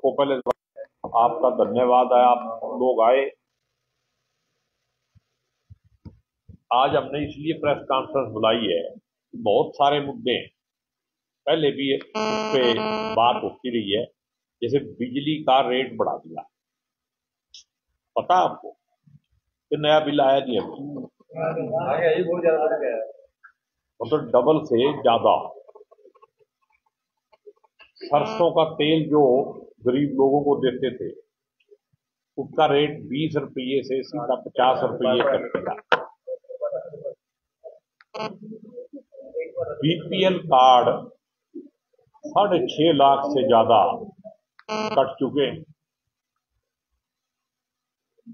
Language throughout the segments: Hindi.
सबको पहले आपका धन्यवाद है, आप लोग आए। आज हमने इसलिए प्रेस कॉन्फ्रेंस बुलाई है, बहुत सारे मुद्दे हैं, पहले भी इस पे बात होती रही है। जैसे बिजली का रेट बढ़ा दिया, पता आपको कि नया बिल आया नहीं है, मतलब डबल से ज्यादा। सरसों का तेल जो गरीब लोगों को देते थे, उसका रेट 20 रुपये से सीधा 50 रुपये कर दिया। बीपीएल कार्ड 6.5 लाख से ज्यादा कट चुके हैं।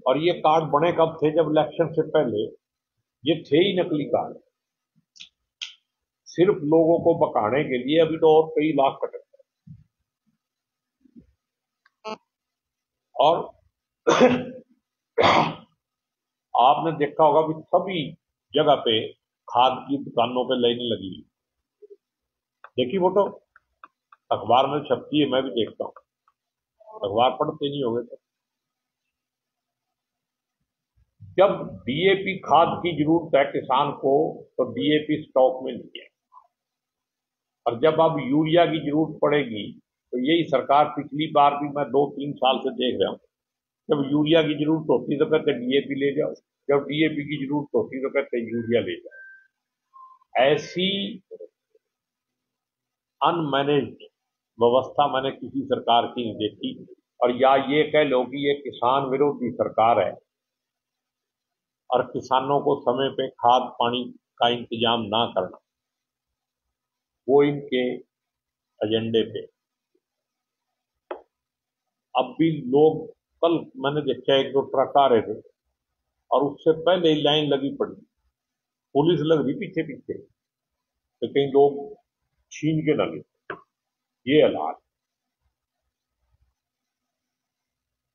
और ये कार्ड बने कब थे? जब इलेक्शन से पहले। ये थे ही नकली कार्ड, सिर्फ लोगों को बकाने के लिए। अभी तो और कई लाख कटे। और आपने देखा होगा कि सभी जगह पे खाद की दुकानों पे लाइन लगी। देखी फोटो अखबार में छपती है, मैं भी देखता हूँ। अखबार पढ़ते नहीं होंगे तो। जब डीएपी खाद की जरूरत है किसान को, तो डीएपी स्टॉक में नहीं है। और जब अब यूरिया की जरूरत पड़ेगी, तो यही सरकार पिछली बार भी मैं 2-3 साल से देख रहा हूं, जब यूरिया की जरूरत होती तो कहते डीएपी ले जाओ, जब डीएपी की जरूरत होती तो कहते यूरिया ले जाओ। ऐसी अनमैनेज्ड व्यवस्था मैंने किसी सरकार की नहीं देखी। और या ये कह लो कि ये किसान विरोधी सरकार है, और किसानों को समय पे खाद पानी का इंतजाम ना करना, वो इनके एजेंडे पे। अब भी लोग, कल मैंने देखा 1-2 ट्रक आ रहे थे, और उससे पहले ही लाइन लगी पड़ी, पुलिस लग रही पीछे पीछे, तो कहीं लोग छीन के न ले। ये हालात।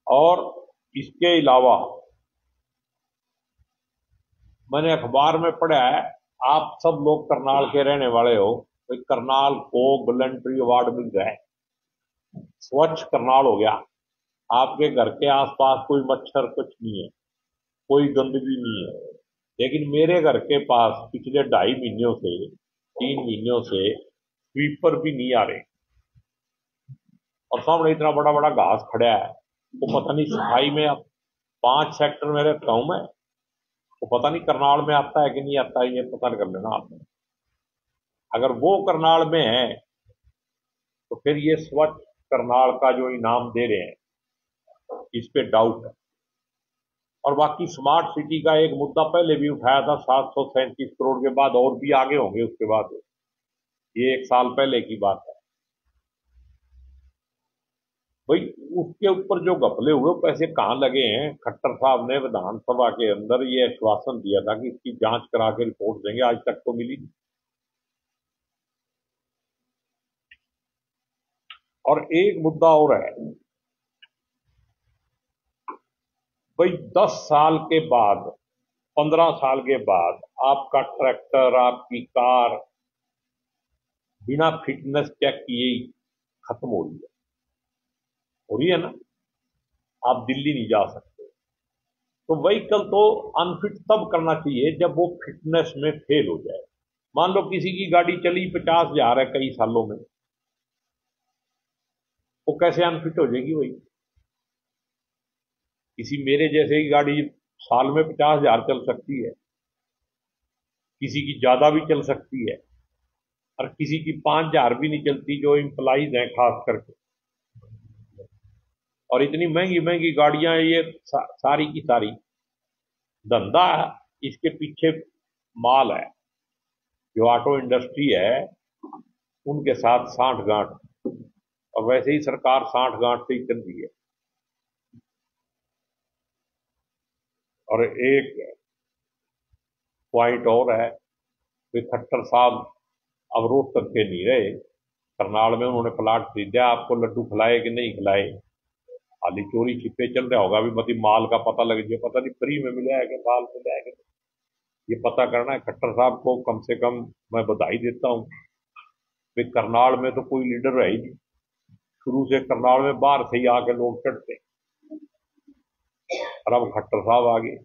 और इसके अलावा मैंने अखबार में पढ़ा है, आप सब लोग करनाल के रहने वाले हो, तो करनाल को वॉलंटरी अवार्ड मिल रहा है। स्वच्छ करनाल हो गया। आपके घर के आसपास कोई मच्छर कुछ नहीं है, कोई गंदगी नहीं है। लेकिन मेरे घर के पास पिछले 2.5 महीनों से, 3 महीनों से स्वीपर भी नहीं आ रहे। और सामने इतना बड़ा बड़ा घास खड़ा है, तो पता नहीं सफाई में। अब 5 सेक्टर में रहता हूं मैं, तो पता नहीं करनाल में आता है कि नहीं आता है, ये पता कर लेना आपने। अगर वो करनाल में है, तो फिर ये स्वच्छ करनाल का जो इनाम दे रहे हैं, इस पे डाउट है। और बाकी स्मार्ट सिटी का एक मुद्दा पहले भी उठाया था, 737 करोड़ के बाद और भी आगे होंगे उसके बाद। ये 1 साल पहले की बात है भाई। उसके ऊपर जो घपले हुए पैसे कहां लगे हैं? खट्टर साहब ने विधानसभा के अंदर ये आश्वासन दिया था कि इसकी जांच करा के रिपोर्ट देंगे, आज तक तो मिली नहीं। और एक मुद्दा और है भाई, 10 साल के बाद, 15 साल के बाद आपका ट्रैक्टर, आपकी कार बिना फिटनेस चेक किए ही खत्म हो रही है ना। आप दिल्ली नहीं जा सकते। तो व्हीकल तो अनफिट तब करना चाहिए जब वो फिटनेस में फेल हो जाए। मान लो किसी की गाड़ी चली 50,000 है कई सालों में, वो कैसे अनफिट हो जाएगी भाई? किसी मेरे जैसे की गाड़ी साल में 50,000 चल सकती है, किसी की ज्यादा भी चल सकती है, और किसी की 5,000 भी नहीं चलती, जो इंप्लाइज हैं खास करके। और इतनी महंगी महंगी गाड़ियां, ये सारी की सारी धंधा है, इसके पीछे माल है। जो ऑटो इंडस्ट्री है, उनके साथ साठ गांठ। और वैसे ही सरकार साठ गांठ से ही चल रही है। और एक पॉइंट और है कि खट्टर साहब अब रोक करके नहीं रहे। करनाल में उन्होंने प्लाट खरीदा, आपको लड्डू खिलाए कि नहीं खिलाए, खाली चोरी छिपे चल रहा होगा। अभी मतलब माल का पता लग जाए, पता नहीं फ्री में मिला है कि माल मिला है कि नहीं, ये पता करना है। खट्टर साहब को कम से कम मैं बधाई देता हूँ कि करनाल में तो कोई लीडर है ही नहीं। शुरू से करनाल में बाहर से ही आके लोग चढ़ते, और अब खट्टर साहब आ गए।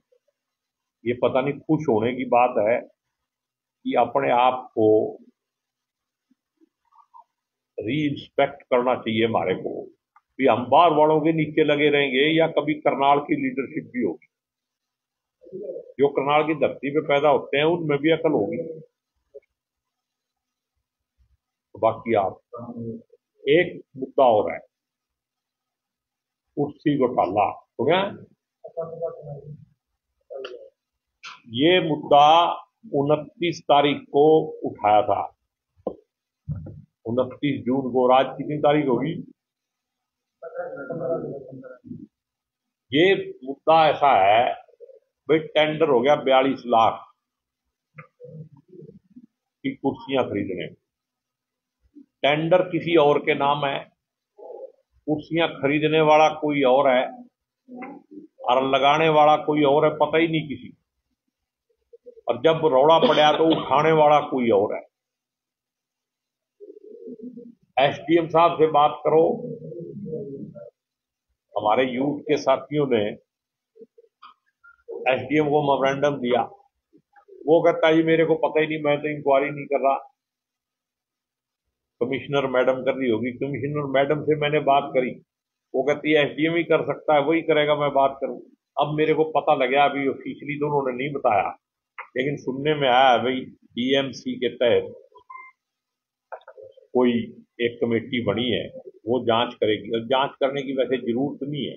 ये पता नहीं खुश होने की बात है कि अपने आप को री इंस्पेक्ट करना चाहिए हमारे को, कि हम बाहर वालों के नीचे लगे रहेंगे या कभी करनाल की लीडरशिप भी होगी। जो करनाल की धरती पे पैदा होते हैं उनमें भी अकल होगी। तो बाकी आप एक मुद्दा और है, कुर्सी घोटाला हो गया। ये मुद्दा 29 तारीख को उठाया था, 29 जून को। आज कितनी तारीख होगी? ये मुद्दा ऐसा है भाई, टेंडर हो गया 42 लाख की कुर्सियां खरीदने। टेंडर किसी और के नाम है, कुर्सियां खरीदने वाला कोई और है और लगाने वाला कोई और है, पता ही नहीं किसी। और जब रौला पड़ा तो उठाने वाला कोई और है। एसडीएम साहब से बात करो। हमारे यूथ के साथियों ने एसडीएम को मेमोरेंडम दिया, वो कहता है जी मेरे को पता ही नहीं, मैं तो इंक्वायरी नहीं कर रहा, कमिश्नर मैडम कर रही होगी। कमिश्नर मैडम से मैंने बात करी, वो कहती है एसडीएम ही कर सकता है, वही करेगा, मैं बात करूं। अब मेरे को पता लग गया, अभी ऑफिशियली तो उन्होंने नहीं बताया, लेकिन सुनने में आया भाई डीएमसी के तहत कोई एक कमेटी बनी है, वो जांच करेगी। और जांच करने की वैसे जरूरत नहीं है,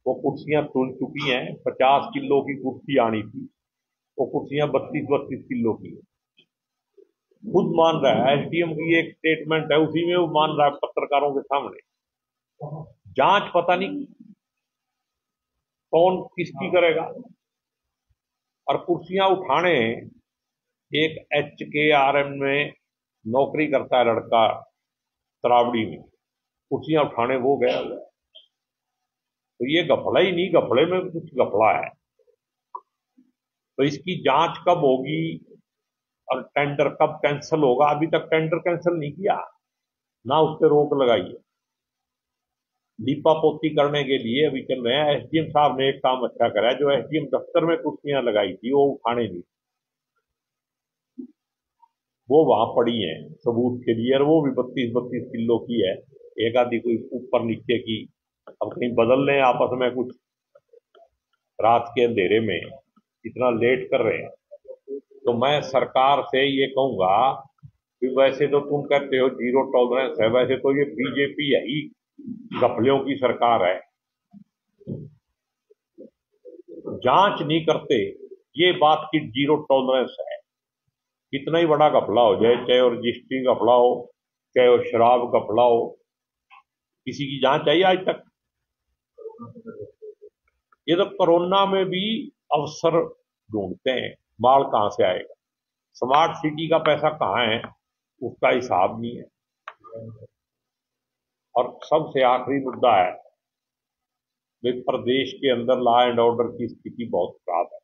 वो कुर्सियां तुल चुकी हैं। 50 किलो की कुर्सी आनी थी, वो कुर्सियां 32-32 किलो की। खुद मान रहा है, एसडीएम की एक स्टेटमेंट है, उसी में वो मान रहा है पत्रकारों के सामने। जांच पता नहीं कौन किसकी करेगा। और कुर्सियां उठाने, एक HKRM में नौकरी करता है लड़का तरावड़ी में, कुर्सियां उठाने वो गया हुआ है। तो ये घपला ही नहीं, घपले में कुछ घपला है। तो इसकी जांच कब होगी और टेंडर कब कैंसिल होगा? अभी तक टेंडर कैंसिल नहीं किया, ना उस पर रोक लगाई है। लीपापोती करने के लिए अभी चल रहे हैं। एसडीएम साहब ने एक काम अच्छा करा, जो एसडीएम दफ्तर में कुर्सियां लगाई थी वो उठाने दी, वो वहां पड़ी है सबूत के लिए, और वो भी 32-32 किलो की है। एक आधी कोई ऊपर नीचे की, अब कहीं बदल लें आपस में कुछ, रात के अंधेरे में इतना लेट कर रहे हैं। तो मैं सरकार से ये कहूंगा कि वैसे तो तुम कहते हो जीरो टॉलरेंस है, वैसे तो ये बीजेपी है ही घपलियों की सरकार है, जांच नहीं करते। ये बात की जीरो टॉलरेंस है, कितना ही बड़ा घपला हो जाए, चाहे वो रजिस्ट्री घपला हो, चाहे वो शराब घपला हो, किसी की जांच आई आज तक? ये तो कोरोना में भी अवसर ढूंढते हैं, माल कहां से आएगा, स्मार्ट सिटी का पैसा कहां है, उसका हिसाब नहीं है। और सबसे आखिरी मुद्दा है, प्रदेश के अंदर लॉ एंड ऑर्डर की स्थिति बहुत खराब है।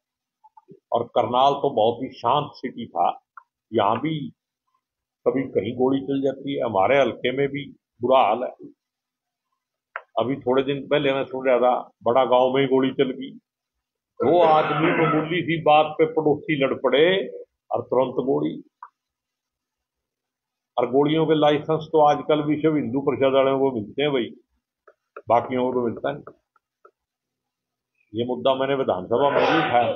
और करनाल तो बहुत ही शांत सिटी था, यहां भी कभी कहीं गोली चल जाती है। हमारे हल्के में भी बुरा हाल है। अभी थोड़े दिन पहले मैं सुन रहा था, बड़ा गांव में ही गोली चल गई। 2 आदमी मामूली सी बात पे पड़ोसी लड़ पड़े और तुरंत गोली। और गोलियों के लाइसेंस तो आजकल विश्व हिंदू परिषद वालों को मिलते हैं भाई, बाकियों को तो मिलता नहीं। ये मुद्दा मैंने विधानसभा में भी उठाया,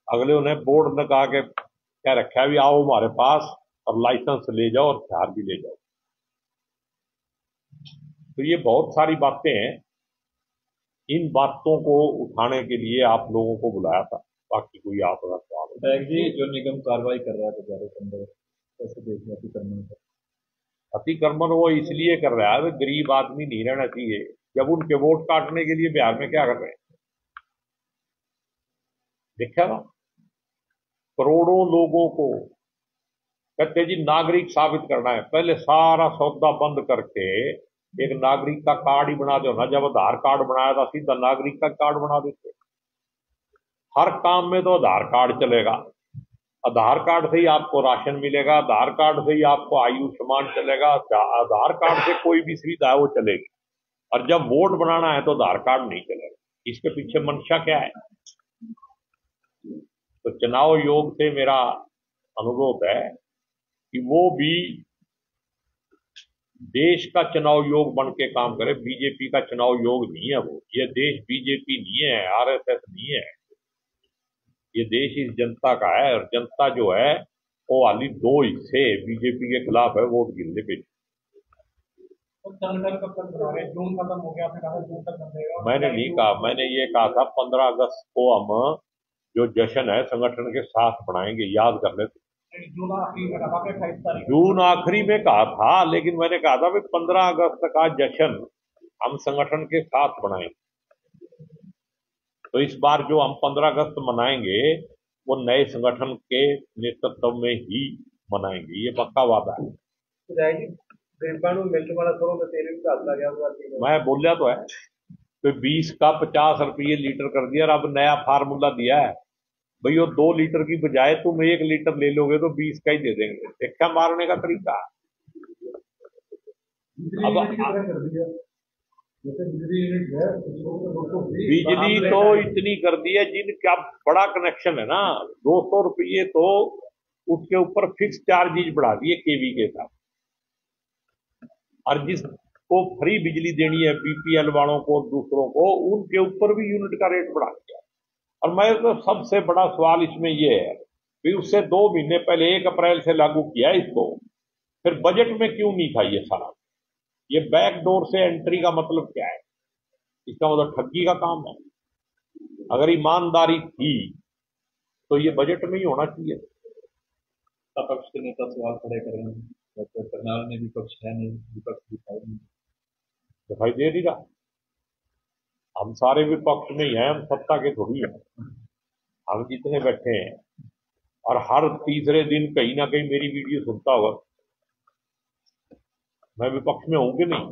अगले उन्हें बोर्ड लगा के कह रखा है भी आओ हमारे पास और लाइसेंस ले जाओ और हथियार भी ले जाओ। तो ये बहुत सारी बातें हैं, इन बातों को उठाने के लिए आप लोगों को बुलाया था। बाकी कोई आप सवाल जी, जो निगम कार्रवाई कर रहा है बाजारों के अंदर, कैसे देखना अतिक्रमण का? अतिक्रमण वो इसलिए कर रहा है, गरीब आदमी नहीं रहना चाहिए। जब उनके वोट काटने के लिए बिहार में क्या कर रहे हैं देखा ना, करोड़ों लोगों को कहते जी नागरिक साबित करना है, पहले सारा सौदा बंद करके एक नागरिक का कार्ड ही बना दो ना। जब आधार कार्ड बनाया था सीधा नागरिक का कार्ड बना देते। हर काम में तो आधार कार्ड चलेगा, आधार कार्ड से ही आपको राशन मिलेगा, आधार कार्ड से ही आपको आयुष्मान चलेगा, आधार कार्ड से कोई भी सुविधा है वो चलेगी। और जब वोट बनाना है तो आधार कार्ड नहीं चलेगा। इसके पीछे मंशा क्या है? तो चुनाव आयोग से मेरा अनुरोध है कि वो भी देश का चुनाव आयोग बन के काम करे। बीजेपी का चुनाव आयोग नहीं है वो, ये देश बीजेपी नहीं है, आरएसएस नहीं है, ये देश इस जनता का है। और जनता जो है वो वाली दो हिस्से बीजेपी के खिलाफ है वोट गिरने पे। जून खत्म हो गया, जून तक बंदेगा। मैंने नहीं कहा, मैंने ये कहा था 15 अगस्त को हम जो जश्न है संगठन के साथ बनाएंगे, याद कर लेते। जून आखिरी में कहा, 28 तारीख जून आखिरी में कहा था, लेकिन मैंने कहा था भाई 15 अगस्त का जश्न हम संगठन के साथ बनाएंगे। तो इस बार जो हम 15 अगस्त मनाएंगे वो नए संगठन के नेतृत्व में ही मनाएंगे, ये पक्का वादा है। मैं बोलिया तो है, तो 20 का 50 रुपये लीटर कर दिया, और अब नया फार्मूला दिया है भाई, वो 2 लीटर की बजाय तुम 1 लीटर ले लोगे तो 20 का ही दे देंगे। देखा मारने का तरीका। अब बिजली तो इतनी कर दी है जिनका बड़ा कनेक्शन है ना, 200 रुपये तो उसके ऊपर फिक्स चार्जेज बढ़ा दिए केवी के साथ। और जिसको फ्री बिजली देनी है बीपीएल वालों को, दूसरों को, उनके ऊपर भी यूनिट का रेट बढ़ा दिया। और मैं तो सबसे बड़ा सवाल इसमें यह है कि उससे 2 महीने पहले 1 अप्रैल से लागू किया इसको, फिर बजट में क्यों नहीं था ये सारा? ये बैकडोर से एंट्री का मतलब क्या है? इसका मतलब ठगी का काम है। अगर ईमानदारी थी तो ये बजट में ही होना चाहिए। विपक्ष के नेता सवाल खड़े कर रहे हैं, डॉक्टर करनाल में विपक्ष है नहीं, विपक्ष दिखाई दे नहीं रहा। हम सारे विपक्ष में ही हैं, हम सत्ता के थोड़ी हैं। हम जितने बैठे हैं, और हर तीसरे दिन कहीं ना कहीं मेरी वीडियो सुनता होगा, मैं विपक्ष में हूं कि नहीं?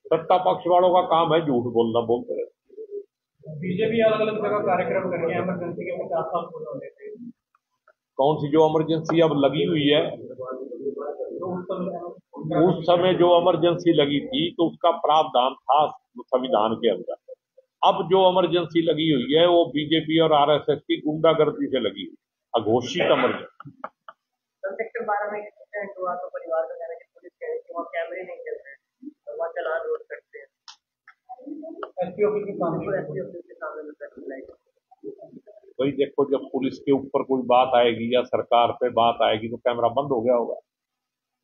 सत्ता पक्ष वालों का काम है झूठ बोलना, बोलते रहते। बीजेपी अलग अलग जगह कार्यक्रम कर रही है, इमरजेंसी के 50 साल पूरे होने थे। कौन सी जो इमरजेंसी अब लगी हुई है? उस समय जो इमरजेंसी लगी थी तो उसका प्रावधान था संविधान के अंदर। अब जो इमरजेंसी लगी हुई है वो बीजेपी और आरएसएस की गुंडागर्दी से लगी हुई, अघोषित इमरजेंसी। सेक्टर 12 में एक्सीडेंट हुआ तो परिवार का कहना है कि पुलिस कह रही है कि वहाँ कैमरे नहीं चल रहे और वहाँ चालान रोज करते हैं। एसपी ऑफिस के सामने भाई देखो, जब पुलिस के ऊपर कोई बात आएगी या सरकार पे बात आएगी तो कैमरा बंद हो गया होगा।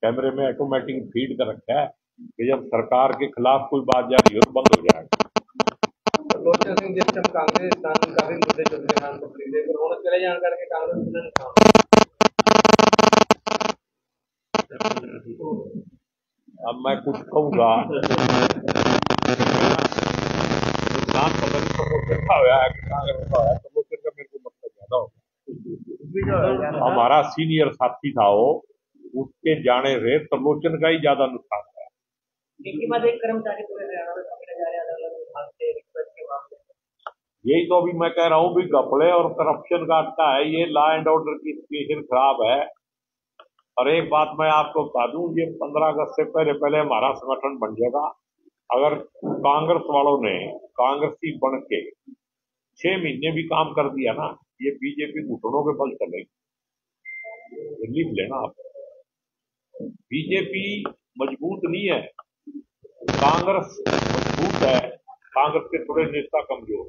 कैमरे में ऑटोमेटिक फीड कर रखा है कि जब सरकार के खिलाफ कोई बात जा रही हो तो बंद हो जाएगा। लोचन सिंह जिस टाइम कांग्रेस काफी मुद्दे चल रहे हैं, तो चले जान करके कांग्रेस अब मैं कुछ कहूंगा पता नहीं प्रमोशन का होया है कि कांग्रेस का होया, प्रमोशन का मेरे को मतलब ज्यादा होगा। हमारा सीनियर साथी था वो, उसके जाने से प्रमोशन का ही ज्यादा नुकसान है। एक के बाद एक कर्मचारी पूरे हरियाणा में पकड़े जा रहे हैं अलग अलग विभाग से रिश्वत के मामले। यही तो अभी मैं कह रहा हूँ भी घपले और करप्शन का अड्डा है ये। लॉ एंड ऑर्डर की सिचुएशन खराब है। और एक बात मैं आपको बता दूं, ये 15 अगस्त से पहले हमारा संगठन बन जाएगा। अगर कांग्रेस वालों ने कांग्रेसी बन के 6 महीने भी काम कर दिया ना, ये बीजेपी घुटनों के बल चलेगी। लिख लेना आप, बीजेपी मजबूत नहीं है, कांग्रेस मजबूत है। कांग्रेस के थोड़े नेता कमजोर।